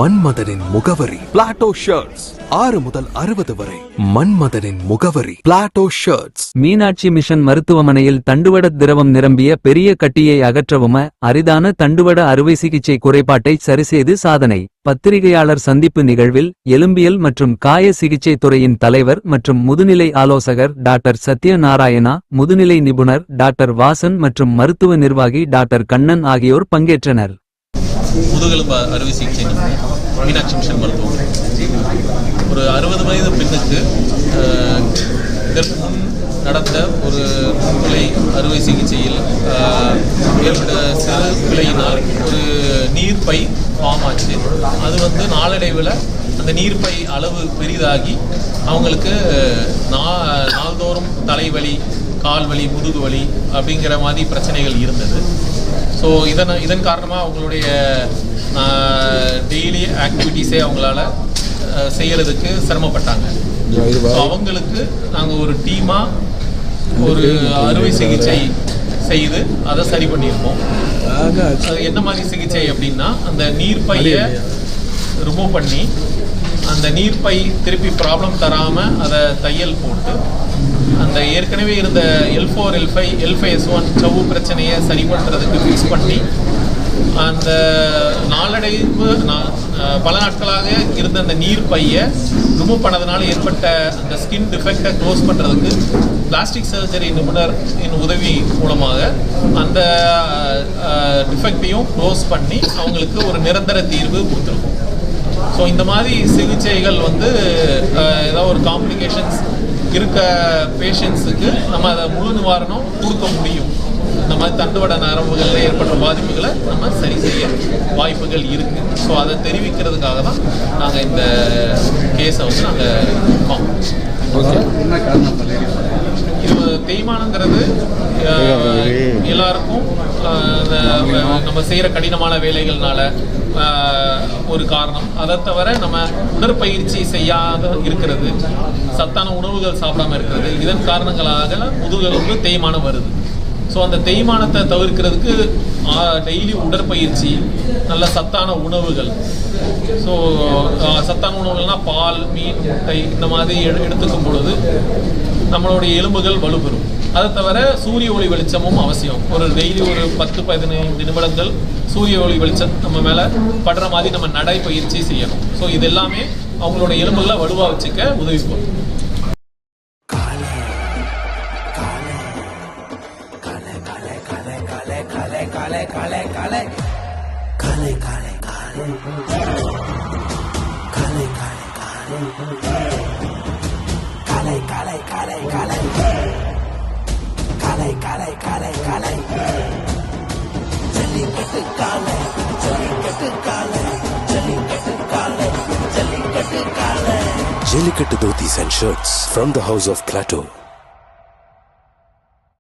மன்மதனின் முகவரி Plato shirts. 6 முதல் 60 வரை. மன்மதனின் முகவரி பிளாட்டோ ஷர்ட்ஸ். மீனாட்சி மிஷன் மருத்துவமனையில் தண்டுவட திரவம் நிரம்பிய பெரிய கட்டியை அகற்றவும் அரிதான தண்டுவட அறுவை சிகிச்சை குறைபாட்டை சரிசெய்து சாதனை. பத்திரிகையாளர் சந்திப்பு நிகழ்வில் எலும்பியல் மற்றும் காய சிகிச்சை துறையின் தலைவர் மற்றும் முதுநிலை ஆலோசகர் டாக்டர் சத்யநாராயணா, முதுநிலை நிபுணர் டாக்டர் வாசன் மற்றும் மருத்துவ நிர்வாகி டாக்டர் கண்ணன் ஆகியோர் பங்கேற்றனர். முதுகெலும்பு அறுவை சிகிச்சை மீனாட்சி மிஷன் மருத்துவமனை ஒரு 60 வயது பெண்ணுக்கு இதற்கு முன் நடந்த ஒரு நுண்துளை அறுவை சிகிச்சையில் ஏற்பட்ட சிறு பிழையினால் ஒரு நீர்ப்பை ஃபார்ம் ஆச்சு. அது நாளடைவில் அந்த நீர்ப்பை அளவு பெரிதாகி அவங்களுக்கு நாள்தோறும் தலைவலி, கால்வலி, முதுகு வலி அப்படிங்கிற மாதிரி பிரச்சனைகள் இருந்தது. ஸோ இதன் காரணமாக அவங்களுடைய டெய்லி ஆக்டிவிட்டீஸே அவங்களால செய்யறதுக்கு சிரமப்பட்டாங்க. அவங்களுக்கு நாங்கள் ஒரு டீமாக ஒரு அறுவை சிகிச்சை செய்து அதை சரி பண்ணியிருக்கோம். அது என்ன மாதிரி சிகிச்சை அப்படின்னா, அந்த நீர்ப்பையை ரிமூவ் பண்ணி அந்த நீர்ப்பை திருப்பி ப்ராப்ளம் தராமல் அதை தையல் போட்டு அந்த ஏற்கனவே இருந்த L4, L5, L5S1 சவ்வு பிரச்சனையை சரி பண்ணுறதுக்கு ஃபிக்ஸ் பண்ணி அந்த நாளடைவு பல நாட்களாக இருந்த அந்த நீர்ப்பையை ரிமூவ் பண்ணதுனால ஏற்பட்ட அந்த ஸ்கின் டிஃபெக்டை க்ளோஸ் பண்ணுறதுக்கு பிளாஸ்டிக் சர்ஜரி நிபுணரின் உதவி மூலமாக அந்த டிஃபெக்டையும் க்ளோஸ் பண்ணி அவங்களுக்கு ஒரு நிரந்தர தீர்வு கொடுத்துருக்கோம். ஸோ இந்த மாதிரி சிகிச்சைகள் ஏதாவது ஒரு காம்ப்ளிகேஷன்ஸ் இருக்க பேஷண்ட்ஸுக்கு நம்ம அதை முழு நிவாரணம் கொடுக்க முடியும். இந்த மாதிரி தண்டுவட நரம்புகளில் ஏற்பட்ட பாதிப்புகளை நம்ம சரி செய்ய வாய்ப்புகள் இருக்குது. ஸோ அதை தெரிவிக்கிறதுக்காக தான் நாங்கள் இந்த கேஸை நாங்கள் இருக்கோம். இது தேய்மானங்கிறது எல்லாருக்கும் நம்ம செய்கிற கடினமான வேலைகள்னால ஒரு காரணம். அதை தவிர நம்ம உடற்பயிற்சி செய்யாத இருக்கிறது, சத்தான உணவுகள் சாப்பிடாம இருக்கிறது, இதன் காரணங்களாக முதுகெலும்பு தேய்மானம் வருது. ஸோ அந்த தேய்மானத்தை தவிர்க்கிறதுக்கு டெய்லி உடற்பயிற்சி, நல்ல சத்தான உணவுகள். ஸோ சத்தான உணவுகள்னால் பால், மீன், முட்டை இந்த மாதிரி எடுத்துக்கும் பொழுது நம்மளுடைய எலும்புகள் வலுப்பெறும். அதை தவிர சூரிய ஒளி வெளிச்சமும் அவசியம். ஒரு டெய்லி ஒரு 10-15 நிமிடங்கள் சூரிய ஒளி வெளிச்சம் நம்ம மேலே படுற மாதிரி நம்ம நடைப்பயிற்சி செய்யணும். ஸோ இது எல்லாமே அவங்களோட எலும்புகளை வலுவாக வச்சுக்க உதவி பண்ணும். Jellicate Dhotis and Shirts from the House of Plateau.